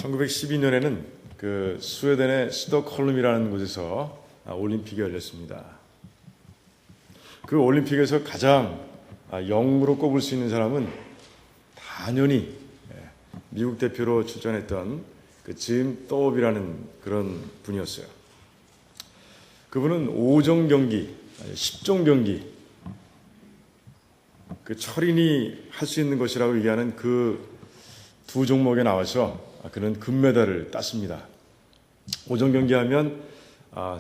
1912년에는 그 스웨덴의 스톡홀름이라는 곳에서 올림픽이 열렸습니다. 그 올림픽에서 가장 영웅으로 꼽을 수 있는 사람은 당연히 미국 대표로 출전했던 그 짐 또업이라는 그런 분이었어요. 그분은 5종 경기, 10종 경기, 그 철인이 할 수 있는 것이라고 얘기하는 그 두 종목에 나와서 그는 금메달을 땄습니다. 5종 경기하면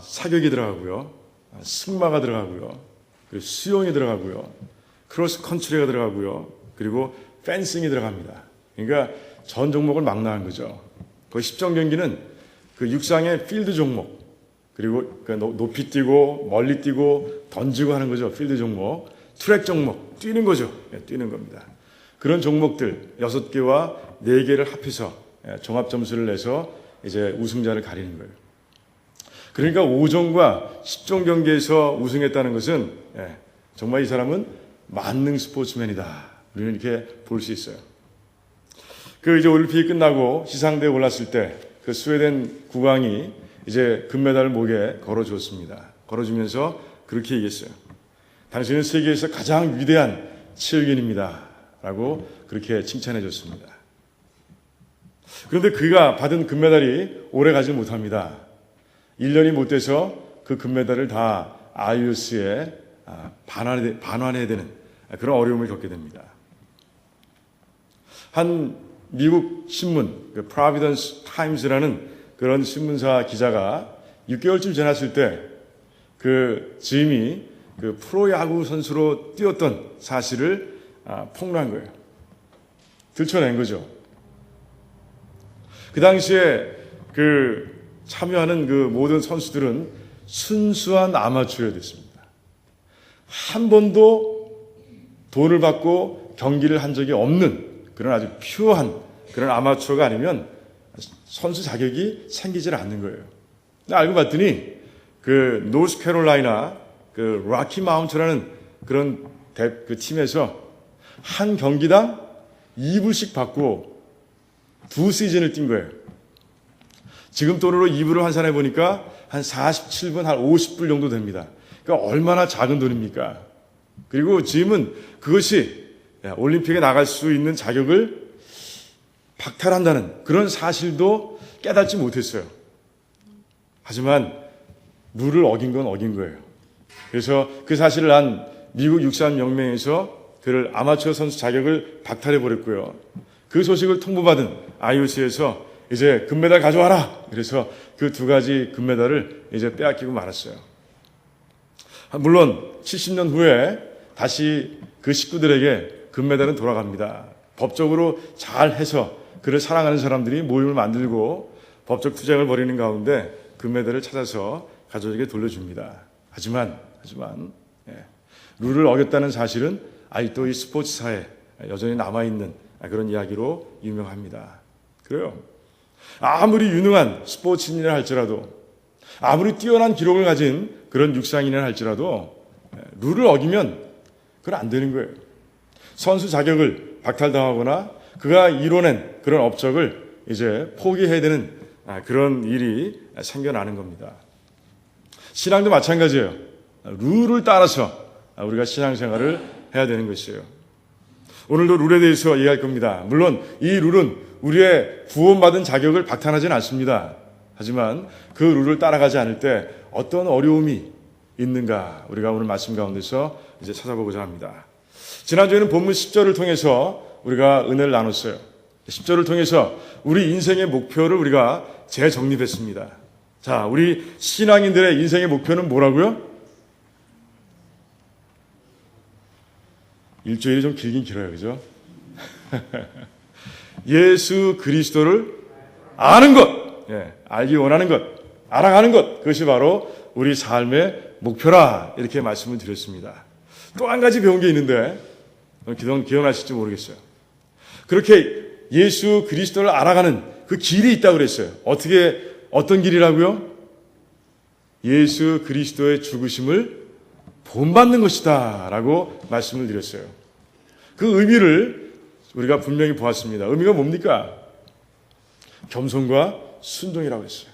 사격이 들어가고요, 승마가 들어가고요, 그리고 수영이 들어가고요, 크로스 컨트리가 들어가고요, 그리고 펜싱이 들어갑니다. 그러니까 전 종목을 막 나간 거죠. 그 10종 경기는 그 육상의 필드 종목, 그리고 높이 뛰고 멀리 뛰고 던지고 하는 거죠. 필드 종목, 트랙 종목, 뛰는 거죠. 뛰는 겁니다. 그런 종목들 6개와 4개를 합해서 종합 점수를 내서 이제 우승자를 가리는 거예요. 그러니까 5종과 10종 경기에서 우승했다는 것은 정말 이 사람은 만능 스포츠맨이다. 우리는 이렇게 볼 수 있어요. 그 이제 올림픽이 끝나고 시상대에 올랐을 때 그 스웨덴 국왕이 이제 금메달을 목에 걸어주었습니다. 걸어주면서 그렇게 얘기했어요. 당신은 세계에서 가장 위대한 체육인입니다. 라고 그렇게 칭찬해 줬습니다. 그런데 그가 받은 금메달이 오래 가지 못합니다. 1년이 못 돼서 그 금메달을 다 IOC에 반환해야 되는 그런 어려움을 겪게 됩니다. 한 미국 신문, 그 프로비던스 타임즈라는 그런 신문사 기자가 6개월쯤 지났을 때 그 짐이 그 프로야구 선수로 뛰었던 사실을 폭로한 거예요. 들춰낸 거죠. 그 당시에 그 참여하는 그 모든 선수들은 순수한 아마추어였습니다. 한 번도 돈을 받고 경기를 한 적이 없는 그런 아주 퓨어한 그런 아마추어가 아니면 선수 자격이 생기질 않는 거예요. 알고 봤더니 그 노스캐롤라이나 그 락키 마운트라는 그런 그 팀에서 한 경기당 2불씩 받고 2시즌을 뛴 거예요. 지금 돈으로 2불을 환산해 보니까 한 47분, 한 50불 정도 됩니다. 그러니까 얼마나 작은 돈입니까? 그리고 짐은 그것이 올림픽에 나갈 수 있는 자격을 박탈한다는 그런 사실도 깨닫지 못했어요. 하지만 룰을 어긴 건 어긴 거예요. 그래서 그 사실을 안 미국 육상연맹에서 그를 아마추어 선수 자격을 박탈해 버렸고요. 그 소식을 통보받은 IOC에서 이제 금메달 가져와라. 그래서 그 2가지 금메달을 이제 빼앗기고 말았어요. 물론 70년 후에 다시 그 식구들에게 금메달은 돌아갑니다. 법적으로 잘 해서 그를 사랑하는 사람들이 모임을 만들고 법적 투쟁을 벌이는 가운데 금메달을 찾아서 가족에게 돌려줍니다. 하지만 룰을 어겼다는 사실은 아직도 이 스포츠사에 여전히 남아있는 그런 이야기로 유명합니다. 그래요. 아무리 유능한 스포츠인이라 할지라도, 아무리 뛰어난 기록을 가진 그런 육상인이라 할지라도 룰을 어기면 그건 안 되는 거예요. 선수 자격을 박탈당하거나 그가 이뤄낸 그런 업적을 이제 포기해야 되는 그런 일이 생겨나는 겁니다. 신앙도 마찬가지예요. 룰을 따라서 우리가 신앙생활을 해야 되는 것이에요. 오늘도 룰에 대해서 얘기할 겁니다. 물론 이 룰은 우리의 구원받은 자격을 박탈하지는 않습니다. 하지만 그 룰을 따라가지 않을 때 어떤 어려움이 있는가 우리가 오늘 말씀 가운데서 이제 찾아보고자 합니다. 지난주에는 본문 10절을 통해서 우리가 은혜를 나눴어요. 10절을 통해서 우리 인생의 목표를 우리가 재정립했습니다. 자, 우리 신앙인들의 인생의 목표는 뭐라고요? 일주일이 좀 길긴 길어요. 그죠? 예수 그리스도를 아는 것, 알기 원하는 것, 알아가는 것, 그것이 바로 우리 삶의 목표라 이렇게 말씀을 드렸습니다. 또 한 가지 배운 게 있는데 기억나실지 모르겠어요. 그렇게 예수 그리스도를 알아가는 그 길이 있다고 그랬어요. 어떤 길이라고요? 예수 그리스도의 죽으심을 본받는 것이다 라고 말씀을 드렸어요. 그 의미를 우리가 분명히 보았습니다. 의미가 뭡니까? 겸손과 순종이라고 했어요.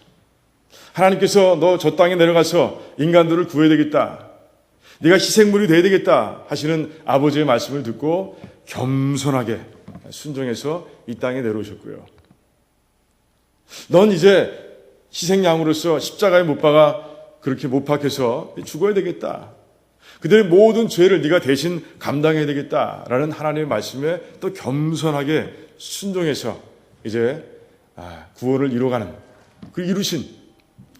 하나님께서 너 저 땅에 내려가서 인간들을 구해야 되겠다, 네가 희생물이 돼야 되겠다 하시는 아버지의 말씀을 듣고 겸손하게 순종해서 이 땅에 내려오셨고요. 넌 이제 희생양으로서 십자가에 못 박아 그렇게 못 박혀서 죽어야 되겠다, 그들의 모든 죄를 네가 대신 감당해야 되겠다라는 하나님의 말씀에 또 겸손하게 순종해서 이제 구원을 이루어가는, 그 이루신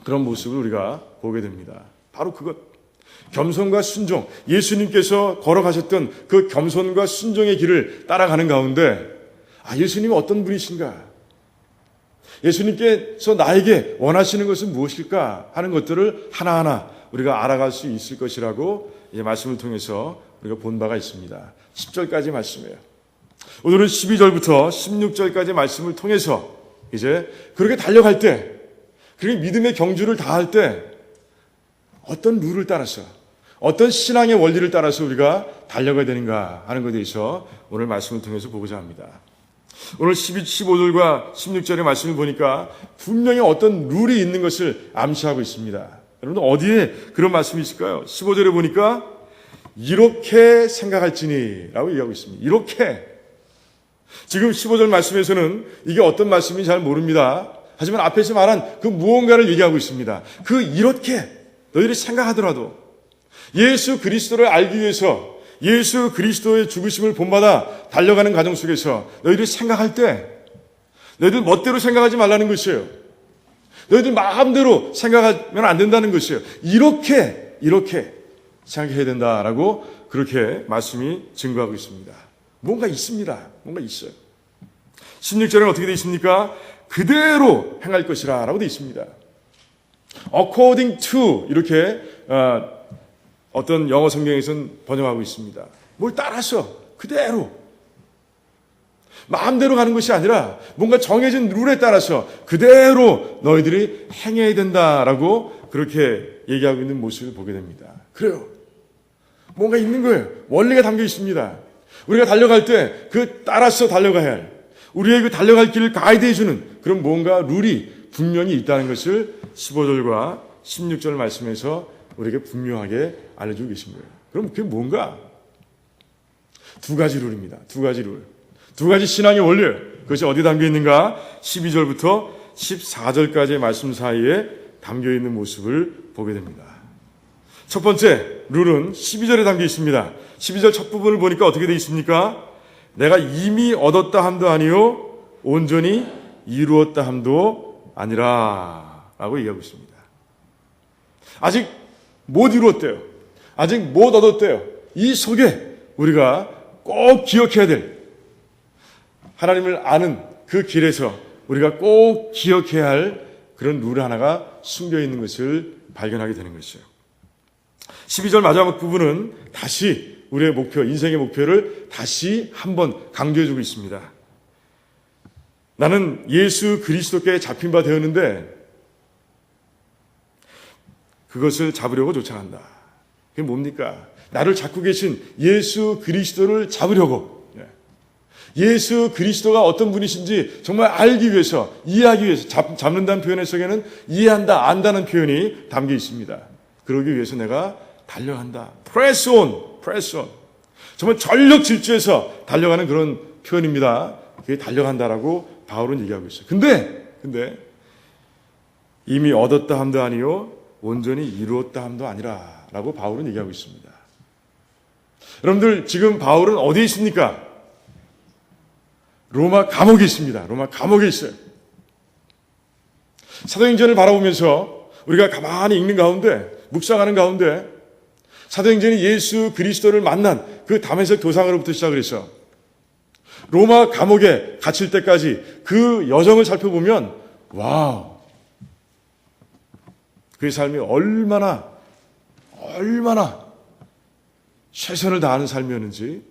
그런 모습을 우리가 보게 됩니다. 바로 그것, 겸손과 순종, 예수님께서 걸어가셨던 그 겸손과 순종의 길을 따라가는 가운데 예수님이 어떤 분이신가, 예수님께서 나에게 원하시는 것은 무엇일까 하는 것들을 하나하나 우리가 알아갈 수 있을 것이라고 이 말씀을 통해서 우리가 본 바가 있습니다. 10절까지 말씀이에요. 오늘은 12절부터 16절까지 말씀을 통해서 이제 그렇게 달려갈 때, 그렇게 믿음의 경주를 다할 때 어떤 룰을 따라서, 어떤 신앙의 원리를 따라서 우리가 달려가야 되는가 하는 것에 대해서 오늘 말씀을 통해서 보고자 합니다. 오늘 15절과 16절의 말씀을 보니까 분명히 어떤 룰이 있는 것을 암시하고 있습니다. 여러분 어디에 그런 말씀이 있을까요? 15절에 보니까 이렇게 생각할지니 라고 얘기하고 있습니다. 이렇게. 지금 15절 말씀에서는 이게 어떤 말씀인지 잘 모릅니다. 하지만 앞에서 말한 그 무언가를 얘기하고 있습니다. 그 이렇게 너희들이 생각하더라도 예수 그리스도를 알기 위해서 예수 그리스도의 죽으심을 본받아 달려가는 과정 속에서 너희들이 생각할 때 너희들 멋대로 생각하지 말라는 것이에요. 너희들 마음대로 생각하면 안 된다는 것이에요. 이렇게 생각해야 된다라고 그렇게 말씀이 증거하고 있습니다. 뭔가 있습니다. 뭔가 있어요. 16절에는 어떻게 되어 있습니까? 그대로 행할 것이라 라고 되어 있습니다. according to 이렇게 어떤 영어 성경에서는 번역하고 있습니다. 뭘 따라서 그대로 마음대로 가는 것이 아니라 뭔가 정해진 룰에 따라서 그대로 너희들이 행해야 된다라고 그렇게 얘기하고 있는 모습을 보게 됩니다. 그래요. 뭔가 있는 거예요. 원리가 담겨 있습니다. 우리가 달려갈 때 그 따라서 달려가야 할, 우리의 그 달려갈 길을 가이드해주는 그런 뭔가 룰이 분명히 있다는 것을 15절과 16절 말씀에서 우리에게 분명하게 알려주고 계신 거예요. 그럼 그게 뭔가? 두 가지 룰입니다. 두 가지 룰. 두 가지 신앙의 원리예요. 그것이 어디 담겨 있는가? 12절부터 14절까지의 말씀 사이에 담겨 있는 모습을 보게 됩니다. 첫 번째 룰은 12절에 담겨 있습니다. 12절 첫 부분을 보니까 어떻게 되어 있습니까? 내가 이미 얻었다 함도 아니요 온전히 이루었다 함도 아니라 라고 얘기하고 있습니다. 아직 못 이루었대요. 아직 못 얻었대요. 이 속에 우리가 꼭 기억해야 될, 하나님을 아는 그 길에서 우리가 꼭 기억해야 할 그런 룰 하나가 숨겨 있는 것을 발견하게 되는 것이죠. 12절 마지막 부분은 다시 우리의 목표, 인생의 목표를 다시 한번 강조해주고 있습니다. 나는 예수 그리스도께 잡힌 바 되었는데 그것을 잡으려고 쫓아간다. 그게 뭡니까? 나를 잡고 계신 예수 그리스도를 잡으려고, 예수 그리스도가 어떤 분이신지 정말 알기 위해서, 이해하기 위해서, 잡는다는 표현 속에는 이해한다, 안다는 표현이 담겨 있습니다. 그러기 위해서 내가 달려간다. Press on, press on. 정말 전력 질주해서 달려가는 그런 표현입니다. 그게 달려간다라고 바울은 얘기하고 있어요. 근데 이미 얻었다 함도 아니요 온전히 이루었다 함도 아니라 라고 바울은 얘기하고 있습니다. 여러분들 지금 바울은 어디에 있습니까? 로마 감옥에 있습니다. 로마 감옥에 있어요. 사도행전을 바라보면서 우리가 가만히 읽는 가운데, 묵상하는 가운데 사도행전이 예수 그리스도를 만난 그 다메섹 도상으로부터 시작을 해서 로마 감옥에 갇힐 때까지 그 여정을 살펴보면 와우, 그의 삶이 얼마나 최선을 다하는 삶이었는지,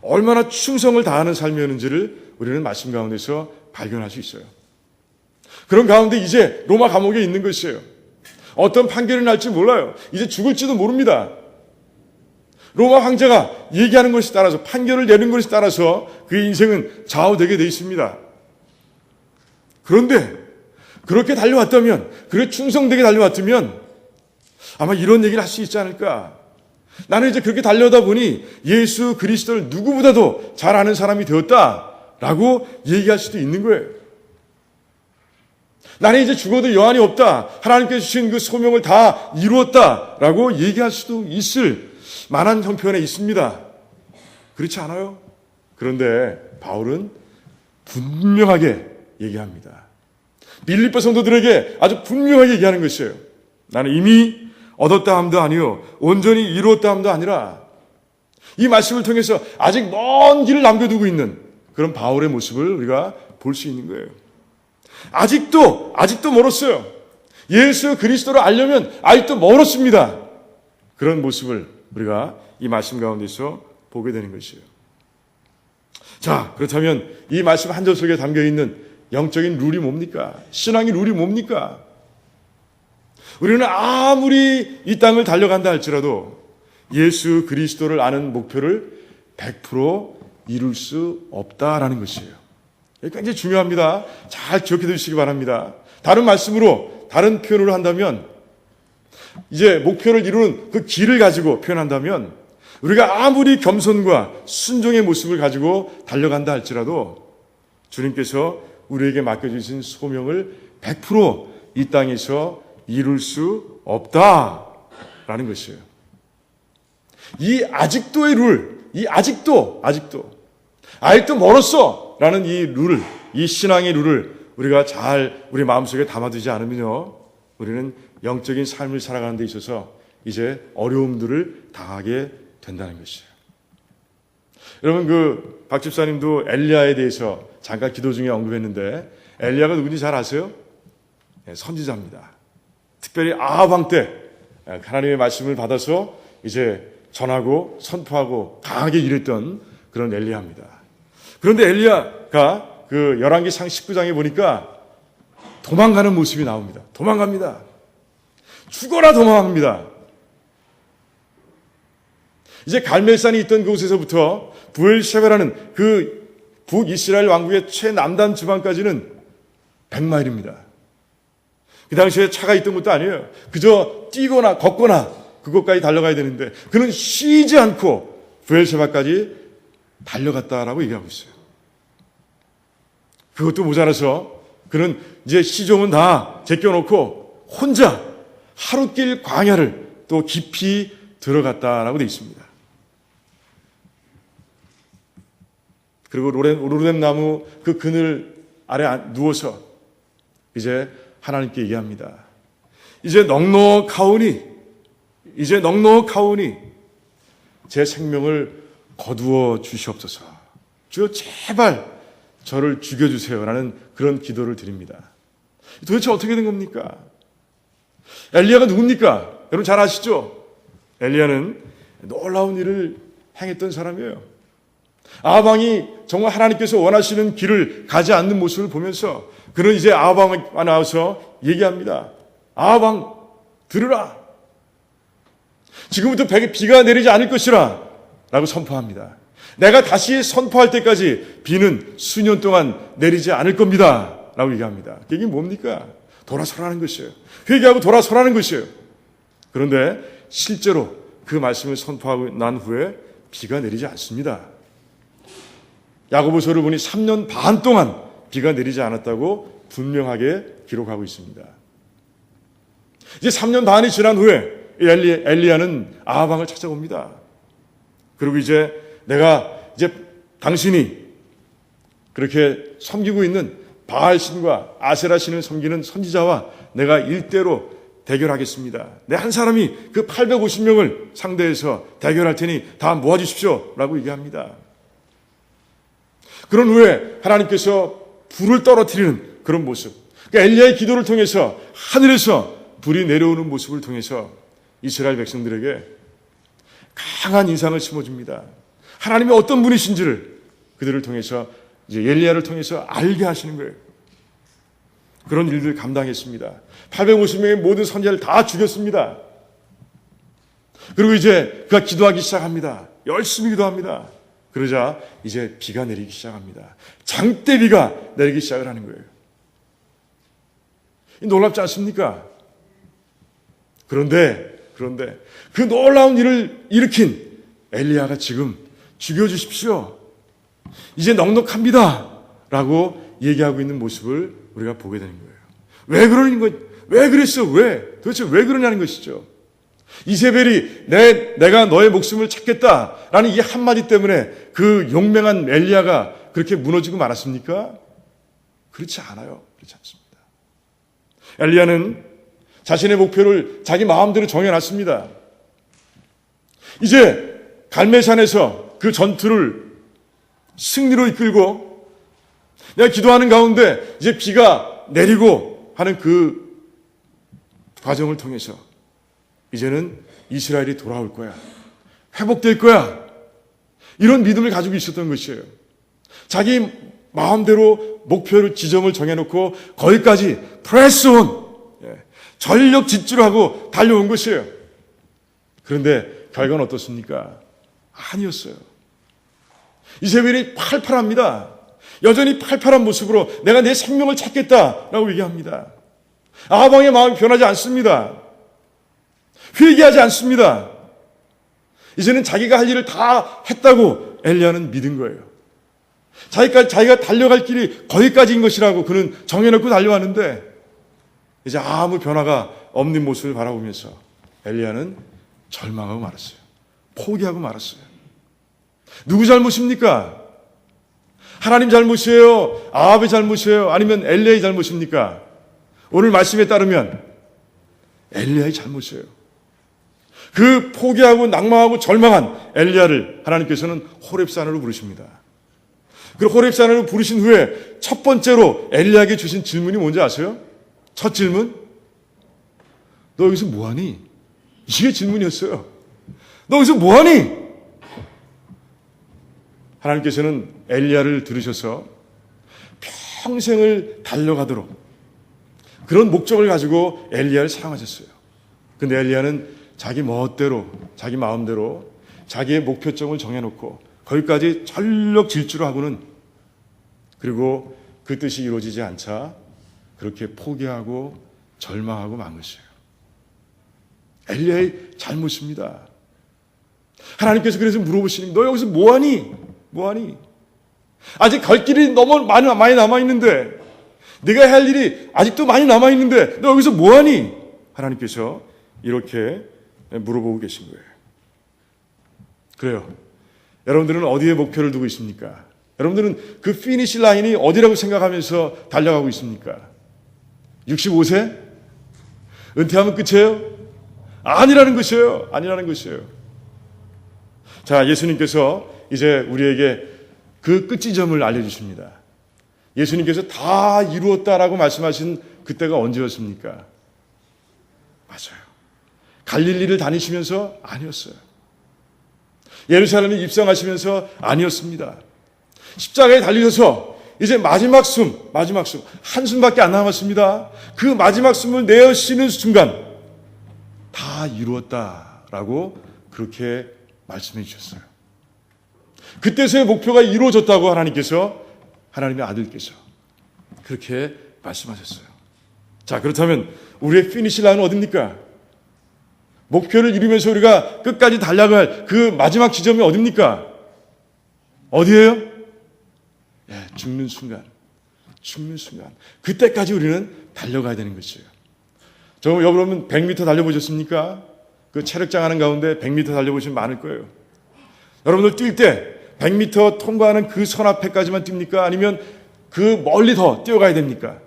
얼마나 충성을 다하는 삶이었는지를 우리는 말씀 가운데서 발견할 수 있어요. 그런 가운데 이제 로마 감옥에 있는 것이에요. 어떤 판결이 날지 몰라요. 이제 죽을지도 모릅니다. 로마 황제가 얘기하는 것에 따라서, 판결을 내는 것에 따라서 그의 인생은 좌우되게 되어 있습니다. 그런데 그렇게 달려왔다면, 그렇게 충성되게 달려왔다면 아마 이런 얘기를 할 수 있지 않을까. 나는 이제 그렇게 달려오다 보니 예수 그리스도를 누구보다도 잘 아는 사람이 되었다라고 얘기할 수도 있는 거예요. 나는 이제 죽어도 여한이 없다. 하나님께서 주신 그 소명을 다 이루었다라고 얘기할 수도 있을 만한 형편에 있습니다. 그렇지 않아요? 그런데 바울은 분명하게 얘기합니다. 빌립보 성도들에게 아주 분명하게 얘기하는 것이에요. 나는 이미 얻었다 함도 아니요 온전히 이루었다 함도 아니라, 이 말씀을 통해서 아직 먼 길을 남겨두고 있는 그런 바울의 모습을 우리가 볼 수 있는 거예요. 아직도 멀었어요. 예수 그리스도를 알려면 아직도 멀었습니다. 그런 모습을 우리가 이 말씀 가운데서 보게 되는 것이에요. 자, 그렇다면 이 말씀 한 절 속에 담겨있는 영적인 룰이 뭡니까? 신앙의 룰이 뭡니까? 우리는 아무리 이 땅을 달려간다 할지라도 예수 그리스도를 아는 목표를 100% 이룰 수 없다라는 것이에요. 굉장히 중요합니다. 잘 기억해 두시기 바랍니다. 다른 말씀으로, 다른 표현으로 한다면, 이제 목표를 이루는 그 길을 가지고 표현한다면, 우리가 아무리 겸손과 순종의 모습을 가지고 달려간다 할지라도 주님께서 우리에게 맡겨주신 소명을 100% 이 땅에서 이룰 수 없다라는 것이에요. 이 아직도의 룰, 이 아직도 멀었어 라는 이 룰을, 이 신앙의 룰을 우리가 잘 우리 마음속에 담아두지 않으면요, 우리는 영적인 삶을 살아가는 데 있어서 이제 어려움들을 당하게 된다는 것이에요. 여러분, 그 박 집사님도 엘리야에 대해서 잠깐 기도 중에 언급했는데, 엘리야가 누군지 잘 아세요? 네, 선지자입니다. 특별히 아합 왕 때 하나님의 말씀을 받아서 이제 전하고 선포하고 강하게 일했던 그런 엘리야입니다. 그런데 엘리야가 그 열왕기상 19장에 보니까 도망가는 모습이 나옵니다. 도망갑니다. 죽어라 도망갑니다. 이제 갈멜산이 있던 그곳에서부터 부엘셰바라는 그 북이스라엘 왕국의 최남단 지방까지는 100마일입니다. 그 당시에 차가 있던 것도 아니에요. 그저 뛰거나 걷거나 그곳까지 달려가야 되는데 그는 쉬지 않고 부엘셰바까지 달려갔다라고 얘기하고 있어요. 그것도 모자라서 그는 이제 시종은 다 제껴놓고 혼자 하룻길 광야를 또 깊이 들어갔다라고 되어 있습니다. 그리고 로뎀 나무 그 그늘 아래 누워서 이제 하나님께 얘기합니다. 이제 넉넉하오니 제 생명을 거두어 주시옵소서. 주여 제발 저를 죽여주세요라는 그런 기도를 드립니다. 도대체 어떻게 된 겁니까? 엘리야가 누굽니까? 여러분 잘 아시죠? 엘리야는 놀라운 일을 행했던 사람이에요. 아합 왕이 정말 하나님께서 원하시는 길을 가지 않는 모습을 보면서 그는 이제 아합 왕에 나와서 얘기합니다. 아합 왕 들으라. 지금부터 비가 내리지 않을 것이라 라고 선포합니다. 내가 다시 선포할 때까지 비는 수년 동안 내리지 않을 겁니다 라고 얘기합니다. 이게 뭡니까? 돌아서라는 것이에요. 회개하고 돌아서라는 것이에요. 그런데 실제로 그 말씀을 선포하고 난 후에 비가 내리지 않습니다. 야고보서를 보니 3년 반 동안 비가 내리지 않았다고 분명하게 기록하고 있습니다. 이제 3년 반이 지난 후에 엘리야는 아합 왕을 찾아옵니다. 그리고 이제 내가 이제 당신이 그렇게 섬기고 있는 바알 신과 아세라 신을 섬기는 선지자와 내가 일대로 대결하겠습니다. 내 한 사람이 그 850명을 상대해서 대결할 테니 다 모아주십시오 라고 얘기합니다. 그런 후에 하나님께서 불을 떨어뜨리는 그런 모습, 그러니까 엘리야의 기도를 통해서 하늘에서 불이 내려오는 모습을 통해서 이스라엘 백성들에게 강한 인상을 심어줍니다. 하나님이 어떤 분이신지를 그들을 통해서 이제 엘리야를 통해서 알게 하시는 거예요. 그런 일들을 감당했습니다. 850명의 모든 선지자를 다 죽였습니다. 그리고 이제 그가 기도하기 시작합니다. 열심히 기도합니다. 그러자 이제 비가 내리기 시작합니다. 장대비가 내리기 시작을 하는 거예요. 놀랍지 않습니까? 그런데 그 놀라운 일을 일으킨 엘리야가 지금 죽여주십시오. 이제 넉넉합니다. 라고 얘기하고 있는 모습을 우리가 보게 되는 거예요. 왜 그러는 거? 왜 그랬어? 왜? 도대체 왜 그러냐는 것이죠. 이세벨이 내가 너의 목숨을 찾겠다라는 이 한마디 때문에 그 용맹한 엘리야가 그렇게 무너지고 말았습니까? 그렇지 않아요. 그렇지 않습니다. 엘리야는 자신의 목표를 자기 마음대로 정해놨습니다. 이제 갈멜산에서 그 전투를 승리로 이끌고 내가 기도하는 가운데 이제 비가 내리고 하는 그 과정을 통해서 이제는 이스라엘이 돌아올 거야. 회복될 거야. 이런 믿음을 가지고 있었던 것이에요. 자기 마음대로 목표를 지점을 정해놓고 거기까지 프레스온 전력 질주를 하고 달려온 것이에요. 그런데 결과는 어떻습니까? 아니었어요. 이세벨이 팔팔합니다. 여전히 팔팔한 모습으로 내가 내 생명을 찾겠다라고 얘기합니다. 아방의 마음이 변하지 않습니다. 회개하지 않습니다. 이제는 자기가 할 일을 다 했다고 엘리야는 믿은 거예요. 자기가 달려갈 길이 거기까지인 것이라고 그는 정해놓고 달려왔는데 이제 아무 변화가 없는 모습을 바라보면서 엘리야는 절망하고 말았어요. 포기하고 말았어요. 누구 잘못입니까? 하나님 잘못이에요? 아합의 잘못이에요? 아니면 엘리야의 잘못입니까? 오늘 말씀에 따르면 엘리야의 잘못이에요. 그 포기하고 낭망하고 절망한 엘리야를 하나님께서는 호렙산으로 부르십니다. 그 호렙산으로 부르신 후에 첫 번째로 엘리야에게 주신 질문이 뭔지 아세요? 첫 질문? 너 여기서 뭐하니? 이게 질문이었어요. 너 여기서 뭐하니? 하나님께서는 엘리야를 들으셔서 평생을 달려가도록 그런 목적을 가지고 엘리야를 사랑하셨어요. 근데 엘리야는 자기 멋대로, 자기 마음대로 자기의 목표점을 정해놓고 거기까지 전력 질주를 하고는 그리고 그 뜻이 이루어지지 않자 그렇게 포기하고 절망하고 만 것이에요. 엘리야의 잘못입니다. 하나님께서 그래서 물어보시니 너 여기서 뭐하니? 뭐하니? 아직 갈 길이 너무 많이 남아있는데 네가 할 일이 아직도 많이 남아있는데 너 여기서 뭐하니? 하나님께서 이렇게 물어보고 계신 거예요. 그래요. 여러분들은 어디에 목표를 두고 있습니까? 여러분들은 그 피니시 라인이 어디라고 생각하면서 달려가고 있습니까? 65세? 은퇴하면 끝이에요? 아니라는 것이에요. 아니라는 것이에요. 자, 예수님께서 이제 우리에게 그 끝지점을 알려주십니다. 예수님께서 다 이루었다라고 말씀하신 그때가 언제였습니까? 맞아요. 갈릴리를 다니시면서 아니었어요. 예루살렘에 입성하시면서 아니었습니다. 십자가에 달리셔서 이제 마지막 숨, 한숨밖에 안 남았습니다. 그 마지막 숨을 내쉬는 순간 다 이루었다라고 그렇게 말씀해 주셨어요. 그때서의 목표가 이루어졌다고 하나님의 아들께서 그렇게 말씀하셨어요. 자, 그렇다면 우리의 피니시 라인은 어딥니까? 목표를 이루면서 우리가 끝까지 달려갈 그 마지막 지점이 어딥니까? 어디예요? 예, 죽는 순간. 그때까지 우리는 달려가야 되는 것이에요. 여러분 100m 달려보셨습니까? 그 체력장 하는 가운데 100m 달려보시면 많을 거예요. 여러분들 뛸 때 100m 통과하는 그 선 앞에까지만 뜁니까? 아니면 그 멀리 더 뛰어가야 됩니까?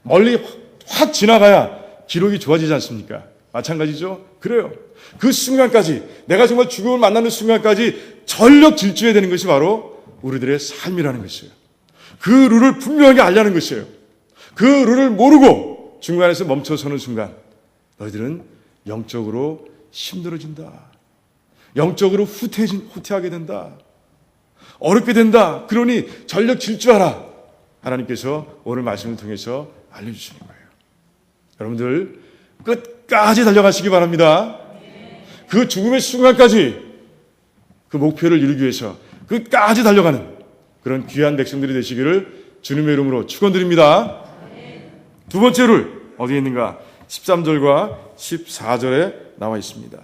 멀리 확 지나가야 기록이 좋아지지 않습니까? 마찬가지죠? 그래요. 그 순간까지, 내가 정말 죽음을 만나는 순간까지 전력 질주해야 되는 것이 바로 우리들의 삶이라는 것이에요. 그 룰을 분명하게 알려는 것이에요. 그 룰을 모르고 중간에서 멈춰서는 순간 너희들은 영적으로 힘들어진다. 영적으로 후퇴하게 된다. 어렵게 된다. 그러니 전력 질주하라. 하나님께서 오늘 말씀을 통해서 알려주시는 거예요. 여러분들 끝까지 달려가시기 바랍니다. 그 죽음의 순간까지 그 목표를 이루기 위해서 끝까지 달려가는 그런 귀한 백성들이 되시기를 주님의 이름으로 축원드립니다. 두 번째 룰 어디에 있는가? 13절과 14절에 나와 있습니다.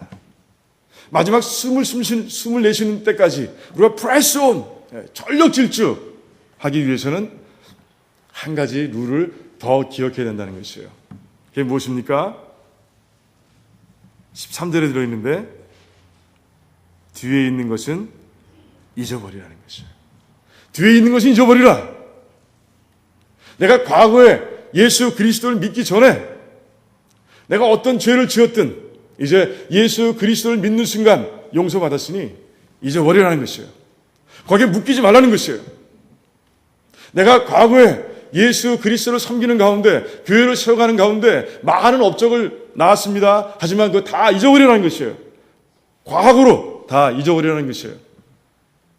마지막 숨을 내쉬는 때까지 우리가 프레스 온, 전력 질주하기 위해서는 한 가지 룰을 더 기억해야 된다는 것이에요. 그게 무엇입니까? 13절에 들어있는데 뒤에 있는 것은 잊어버리라는 것이에요. 뒤에 있는 것은 잊어버리라. 내가 과거에 예수 그리스도를 믿기 전에 내가 어떤 죄를 지었든 이제 예수 그리스도를 믿는 순간 용서받았으니 잊어버리라는 것이에요. 거기에 묶이지 말라는 것이에요. 내가 과거에 예수 그리스도를 섬기는 가운데 교회를 세워가는 가운데 많은 업적을 낳았습니다. 하지만 그거 다 잊어버리라는 것이에요. 과거로 다 잊어버리라는 것이에요.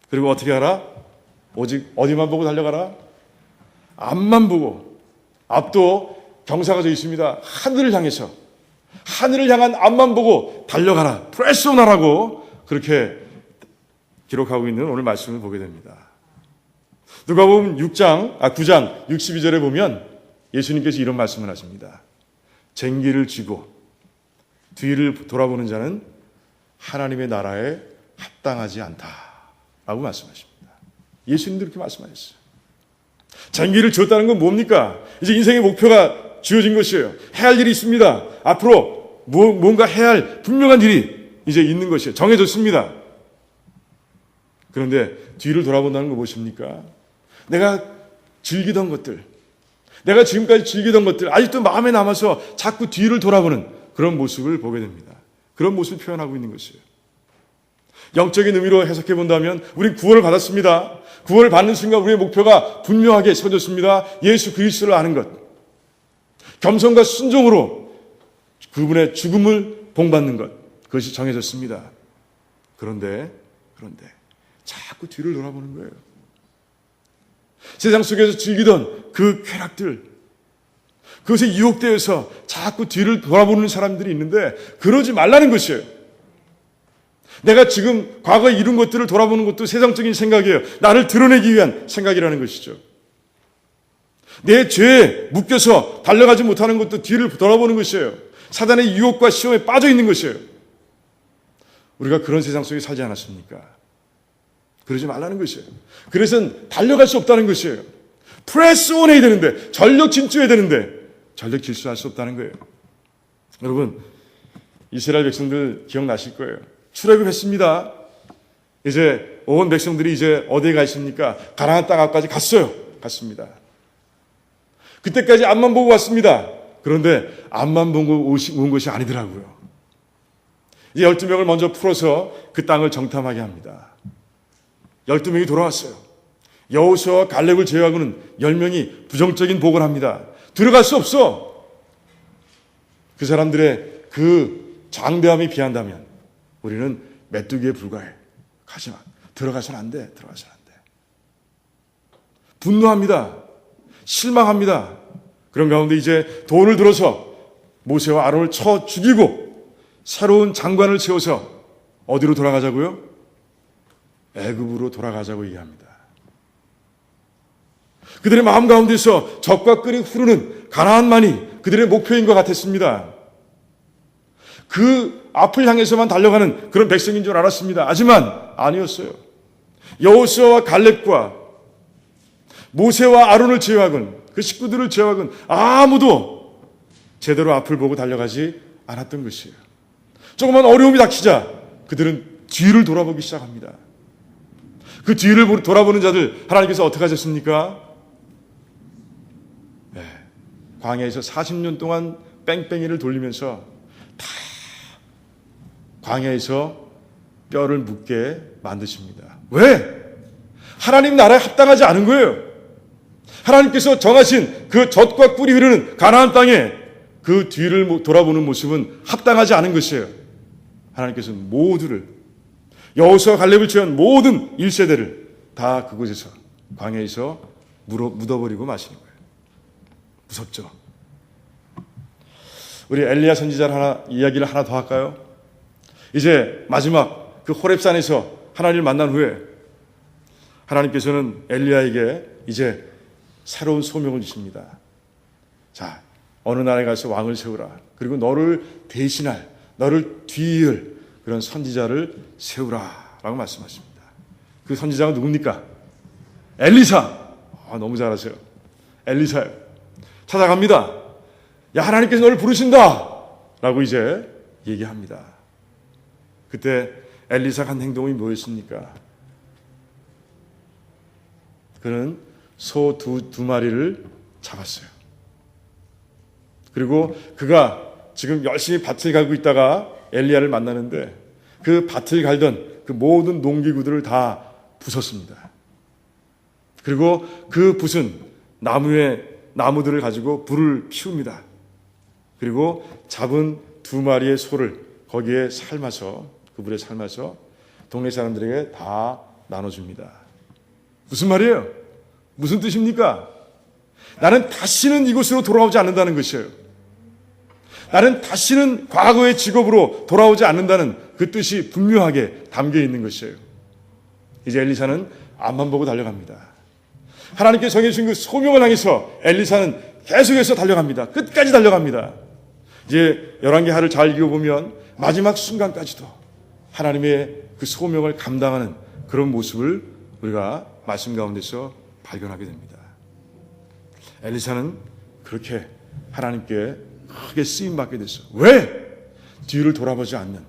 그리고 어떻게 하라? 오직 어디만 보고 달려가라? 앞만 보고. 앞도 경사가 져 있습니다. 하늘을 향해서. 하늘을 향한 앞만 보고 달려가라. 프레스 온하라고 그렇게 기록하고 있는 오늘 말씀을 보게 됩니다. 누가복음 9장 62절에 보면 예수님께서 이런 말씀을 하십니다. 쟁기를 쥐고 뒤를 돌아보는 자는 하나님의 나라에 합당하지 않다라고 말씀하십니다. 예수님도 이렇게 말씀하셨어요. 쟁기를 쥐었다는 건 뭡니까? 이제 인생의 목표가 주어진 것이에요. 해야 할 일이 있습니다. 앞으로 뭔가 해야 할 분명한 일이 이제 있는 것이에요. 정해졌습니다. 그런데 뒤를 돌아본다는 건 무엇입니까? 내가 즐기던 것들, 내가 지금까지 즐기던 것들 아직도 마음에 남아서 자꾸 뒤를 돌아보는 그런 모습을 보게 됩니다. 그런 모습을 표현하고 있는 것이에요. 영적인 의미로 해석해 본다면 우린 구원을 받았습니다. 구원을 받는 순간 우리의 목표가 분명하게 서졌습니다. 예수 그리스도를 아는 것. 겸손과 순종으로 그분의 죽음을 본받는 것. 그것이 정해졌습니다. 그런데 자꾸 뒤를 돌아보는 거예요. 세상 속에서 즐기던 그 쾌락들, 그것에 유혹되어서 자꾸 뒤를 돌아보는 사람들이 있는데 그러지 말라는 것이에요. 내가 지금 과거에 이룬 것들을 돌아보는 것도 세상적인 생각이에요. 나를 드러내기 위한 생각이라는 것이죠. 내 죄에 묶여서 달려가지 못하는 것도 뒤를 돌아보는 것이에요. 사단의 유혹과 시험에 빠져 있는 것이에요. 우리가 그런 세상 속에 살지 않았습니까? 그러지 말라는 것이에요. 그래서는 달려갈 수 없다는 것이에요. 프레스 온 해야 되는데, 전력 질주해야 되는데 전력 질주할 수 없다는 거예요. 여러분, 이스라엘 백성들 기억나실 거예요. 출애굽했습니다. 이제 온 백성들이 이제 어디에 가 있습니까? 가나안 땅 앞까지 갔습니다. 그때까지 앞만 보고 왔습니다. 그런데 앞만 보고 온 것이 아니더라고요. 이제 12명을 먼저 풀어서 그 땅을 정탐하게 합니다. 12명이 돌아왔어요. 여호수아와 갈렙을 제외하고는 10명이 부정적인 보고를 합니다. 들어갈 수 없어. 그 사람들의 그 장대함이 비한다면 우리는 메뚜기에 불과해. 가지 마. 들어가서는 안 돼. 분노합니다. 실망합니다. 그런 가운데 이제 돌을 들어서 모세와 아론을 쳐 죽이고 새로운 장관을 세워서 어디로 돌아가자고요? 애굽으로 돌아가자고 얘기합니다. 그들의 마음 가운데서 젖과 꿀이 흐르는 가나안만이 그들의 목표인 것 같았습니다. 그 앞을 향해서만 달려가는 그런 백성인 줄 알았습니다. 하지만 아니었어요. 여호수아와 갈렙과 모세와 아론을 제외하고는, 그 식구들을 제외하고는 아무도 제대로 앞을 보고 달려가지 않았던 것이에요. 조그만 어려움이 닥치자 그들은 뒤를 돌아보기 시작합니다. 그 뒤를 돌아보는 자들 하나님께서 어떻게 하셨습니까? 광야에서 40년 동안 뺑뺑이를 돌리면서 다 광야에서 뼈를 묻게 만드십니다. 왜? 하나님 나라에 합당하지 않은 거예요. 하나님께서 정하신 그 젖과 꿀이 흐르는 가나안 땅에 그 뒤를 돌아보는 모습은 합당하지 않은 것이에요. 하나님께서는 모두를, 여호수아 갈렙을 제외한 모든 1세대를 다 그곳에서 광야에서 묻어버리고 마시는 거예요. 무섭죠? 우리 엘리야 선지자 이야기를 하나 더 할까요? 이제 마지막 그 호렙산에서 하나님을 만난 후에 하나님께서는 엘리야에게 이제 새로운 소명을 주십니다. 자, 어느 나라에 가서 왕을 세우라. 그리고 너를 대신할, 너를 뒤이을 그런 선지자를 세우라 라고 말씀하십니다. 그 선지자가 누굽니까? 엘리사. 너무 잘하세요. 엘리사요. 찾아갑니다. 야, 하나님께서 너를 부르신다 라고 이제 얘기합니다. 그때 엘리사가 한 행동이 뭐였습니까? 그는 소 두 마리를 잡았어요. 그리고 그가 지금 열심히 밭을 갈고 있다가 엘리야를 만나는데 그 밭을 갈던 그 모든 농기구들을 다 부쉈습니다. 그리고 그 붓은 나무들을 가지고 불을 피웁니다. 그리고 잡은 두 마리의 소를 거기에 삶아서, 그 불에 삶아서 동네 사람들에게 다 나눠줍니다. 무슨 말이에요? 무슨 뜻입니까? 나는 다시는 이곳으로 돌아오지 않는다는 것이에요. 나는 다시는 과거의 직업으로 돌아오지 않는다는 그 뜻이 분명하게 담겨 있는 것이에요. 이제 엘리사는 앞만 보고 달려갑니다. 하나님께 정해주신 그 소명을 향해서 엘리사는 계속해서 달려갑니다. 끝까지 달려갑니다. 이제 열왕기하를 잘 읽어보면 마지막 순간까지도 하나님의 그 소명을 감당하는 그런 모습을 우리가 말씀 가운데서 발견하게 됩니다. 엘리사는 그렇게 하나님께 크게 쓰임받게 됐어요. 왜? 뒤를 돌아보지 않는,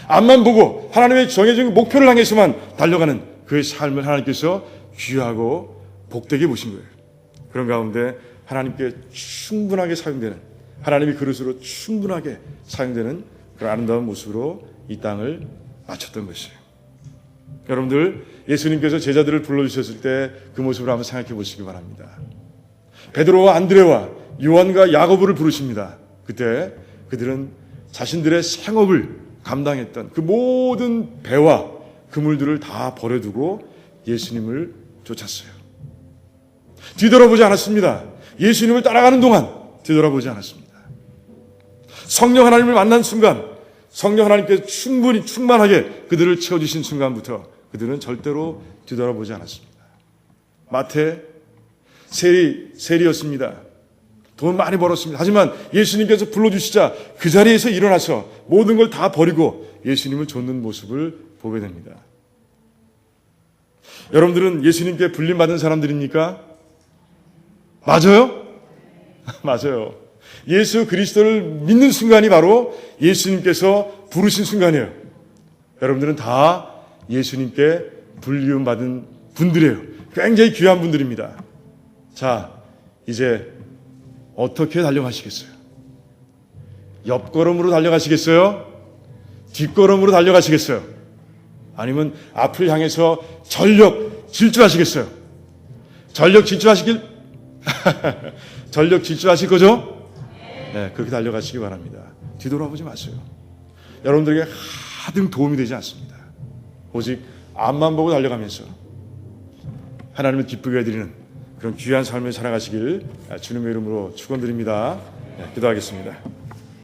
앞만 보고 하나님의 정해진 목표를 향해서만 달려가는 그의 삶을 하나님께서 귀하고 복되게 보신 거예요. 그런 가운데 하나님께 충분하게 사용되는, 하나님의 그릇으로 충분하게 사용되는 그런 아름다운 모습으로 이 땅을 마쳤던 것이에요. 여러분들, 예수님께서 제자들을 불러주셨을 때 그 모습을 한번 생각해 보시기 바랍니다. 베드로와 안드레와 요한과 야고보를 부르십니다. 그때 그들은 자신들의 생업을 감당했던 그 모든 배와 그물들을 다 버려두고 예수님을 쫓았어요. 뒤돌아보지 않았습니다. 예수님을 따라가는 동안 뒤돌아보지 않았습니다. 성령 하나님을 만난 순간, 성령 하나님께서 충분히 충만하게 그들을 채워주신 순간부터 그들은 절대로 뒤돌아보지 않았습니다. 마태 세리였습니다. 돈 많이 벌었습니다. 하지만 예수님께서 불러주시자 그 자리에서 일어나서 모든 걸 다 버리고 예수님을 좇는 모습을 보게 됩니다. 여러분들은 예수님께 불림받은 사람들입니까? 맞아요? 맞아요. 예수 그리스도를 믿는 순간이 바로 예수님께서 부르신 순간이에요. 여러분들은 다 예수님께 불리움받은 분들이에요. 굉장히 귀한 분들입니다. 자, 이제 어떻게 달려가시겠어요? 옆걸음으로 달려가시겠어요? 뒷걸음으로 달려가시겠어요? 아니면 앞을 향해서 전력 질주하시겠어요? 전력 질주하실 거죠? 네, 그렇게 달려가시기 바랍니다. 뒤돌아보지 마세요. 여러분들에게 하등 도움이 되지 않습니다. 오직 앞만 보고 달려가면서 하나님을 기쁘게 해드리는 그런 귀한 삶을 살아가시길 주님의 이름으로 축원드립니다. 네, 기도하겠습니다.